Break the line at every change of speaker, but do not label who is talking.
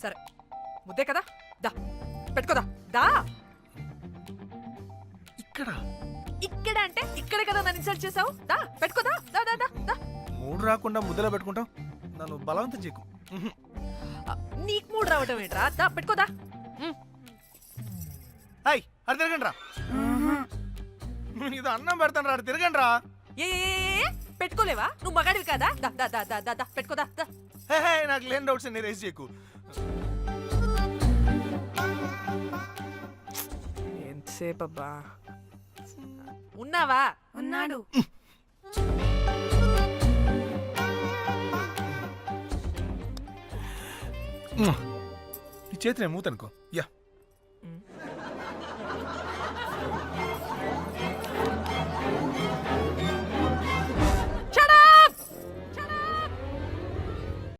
సరే ముద్దే కదా దా పెట్టుకోదా దా.
ఇక్కడ
ఇక్కడ అంటే ఇక్కడే కదా నన్ను ఇన్సల్ట్ చేసావు. దా పెట్టుకోదా దా దా దా దా.
మూడు రాకుండా ముద్దలో పెట్టుకుంటాం. నన్ను బలవంతం చేయకు.
నీకు మూడు రావటం ఏంట్రా. దా పెట్టుకోదా.
హాయ్ అటు తిరగండి రా. ఇది అన్నం పెడతాను రా, తిరగండి రా.
ఏ పెట్టుకోలేవా నువ్వు మగాడివి కదా. దా దా దా దా దా దా పెట్టుకోదా దా.
హే నాకు లేని డౌట్స్ నీ రేస్ చేయకు.
ఎంతసేపు అబ్బా. ఉన్నావా.
ఉన్నాడు.
నీ చేతిని మూతనుకో. యా